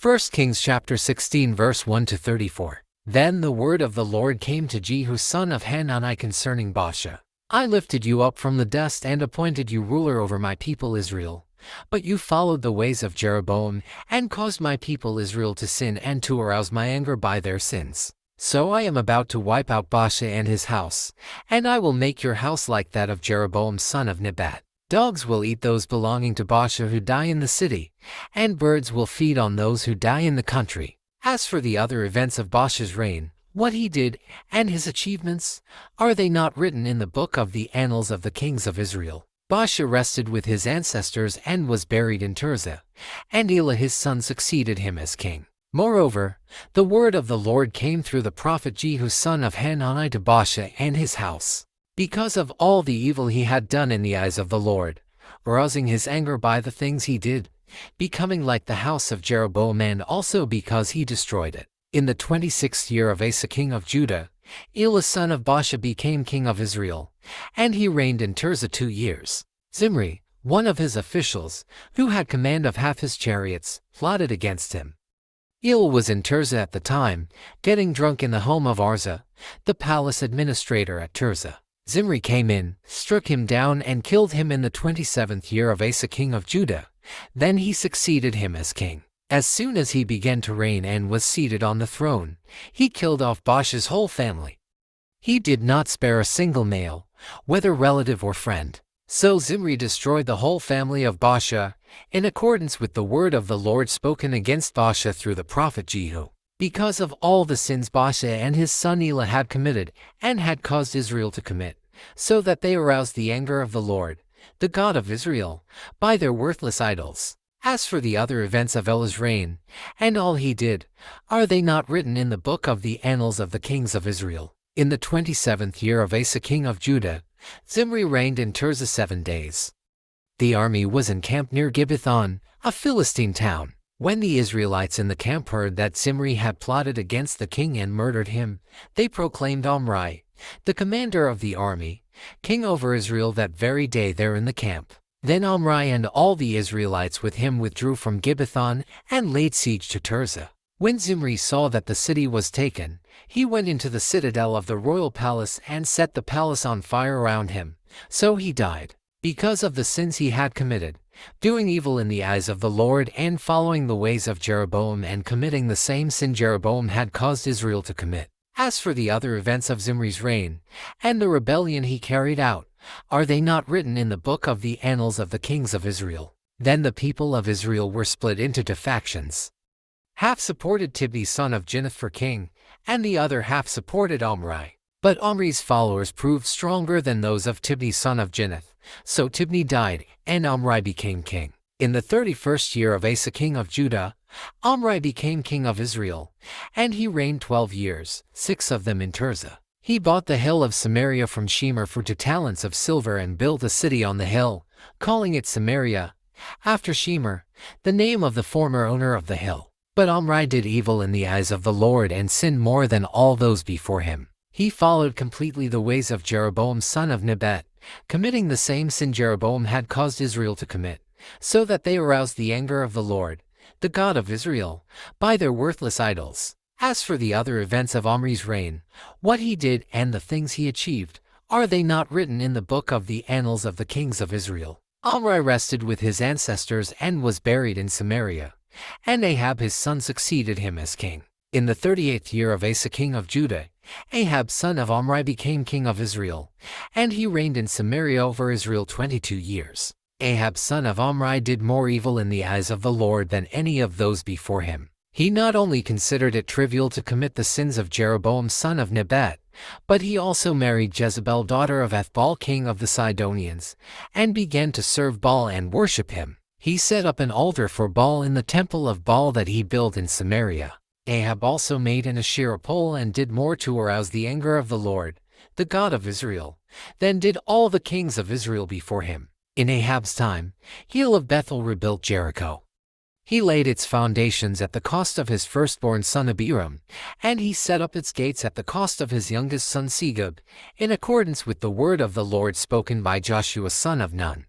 1 Kings chapter 16 verse 1 to 34. Then the word of the Lord came to Jehu son of Hanani concerning Baasha. I lifted you up from the dust and appointed you ruler over my people Israel. But you followed the ways of Jeroboam, and caused my people Israel to sin and to arouse my anger by their sins. So I am about to wipe out Baasha and his house, and I will make your house like that of Jeroboam son of Nebat. Dogs will eat those belonging to Baasha who die in the city, and birds will feed on those who die in the country. As for the other events of Baasha's reign, what he did, and his achievements, are they not written in the book of the annals of the kings of Israel? Baasha rested with his ancestors and was buried in Tirzah, and Elah his son succeeded him as king. Moreover, the word of the Lord came through the prophet Jehu son of Hanani to Baasha and his house, because of all the evil he had done in the eyes of the Lord, arousing his anger by the things he did, becoming like the house of Jeroboam, and also because he destroyed it. In the 26th year of Asa king of Judah, Elah son of Baasha became king of Israel, and he reigned in Tirzah 2 years. Zimri, one of his officials, who had command of half his chariots, plotted against him. Elah was in Tirzah at the time, getting drunk in the home of Arza, the palace administrator at Tirzah. Zimri came in, struck him down and killed him in the 27th year of Asa king of Judah. Then he succeeded him as king. As soon as he began to reign and was seated on the throne, he killed off Baasha's whole family. He did not spare a single male, whether relative or friend. So Zimri destroyed the whole family of Baasha, in accordance with the word of the Lord spoken against Baasha through the prophet Jehu. Because of all the sins Baasha and his son Elah had committed and had caused Israel to commit, so that they aroused the anger of the Lord, the God of Israel, by their worthless idols. As for the other events of Elah's reign, and all he did, are they not written in the book of the annals of the kings of Israel? In the 27th year of Asa king of Judah, Zimri reigned in Tirzah 7 days. The army was encamped near Gibbethon, a Philistine town. When the Israelites in the camp heard that Zimri had plotted against the king and murdered him, they proclaimed Omri, the commander of the army, king over Israel that very day there in the camp. Then Omri and all the Israelites with him withdrew from Gibbethon and laid siege to Tirzah. When Zimri saw that the city was taken, he went into the citadel of the royal palace and set the palace on fire around him. So he died, because of the sins he had committed, doing evil in the eyes of the Lord and following the ways of Jeroboam and committing the same sin Jeroboam had caused Israel to commit. As for the other events of Zimri's reign, and the rebellion he carried out, are they not written in the book of the annals of the kings of Israel? Then the people of Israel were split into 2 factions. Half supported Tibni son of Ginath for king, and the other half supported Omri. But Omri's followers proved stronger than those of Tibni son of Ginath, so Tibni died, and Omri became king. In the 31st year of Asa king of Judah, Omri became king of Israel, and he reigned 12 years, 6 of them in Tirzah. He bought the hill of Samaria from Shemer for 2 talents of silver and built a city on the hill, calling it Samaria, after Shemer, the name of the former owner of the hill. But Omri did evil in the eyes of the Lord and sinned more than all those before him. He followed completely the ways of Jeroboam son of Nebat, committing the same sin Jeroboam had caused Israel to commit, so that they aroused the anger of the Lord, the God of Israel, by their worthless idols. As for the other events of Omri's reign, what he did and the things he achieved, are they not written in the book of the annals of the kings of Israel? Omri rested with his ancestors and was buried in Samaria, and Ahab his son succeeded him as king. In the 38th year of Asa king of Judah, Ahab son of Omri became king of Israel, and he reigned in Samaria over Israel 22 years. Ahab son of Omri did more evil in the eyes of the Lord than any of those before him. He not only considered it trivial to commit the sins of Jeroboam son of Nebat, but he also married Jezebel daughter of Ethbaal king of the Sidonians, and began to serve Baal and worship him. He set up an altar for Baal in the temple of Baal that he built in Samaria. Ahab also made an Asherah pole and did more to arouse the anger of the Lord, the God of Israel, than did all the kings of Israel before him. In Ahab's time, Hiel of Bethel rebuilt Jericho. He laid its foundations at the cost of his firstborn son Abiram, and he set up its gates at the cost of his youngest son Segub, in accordance with the word of the Lord spoken by Joshua son of Nun.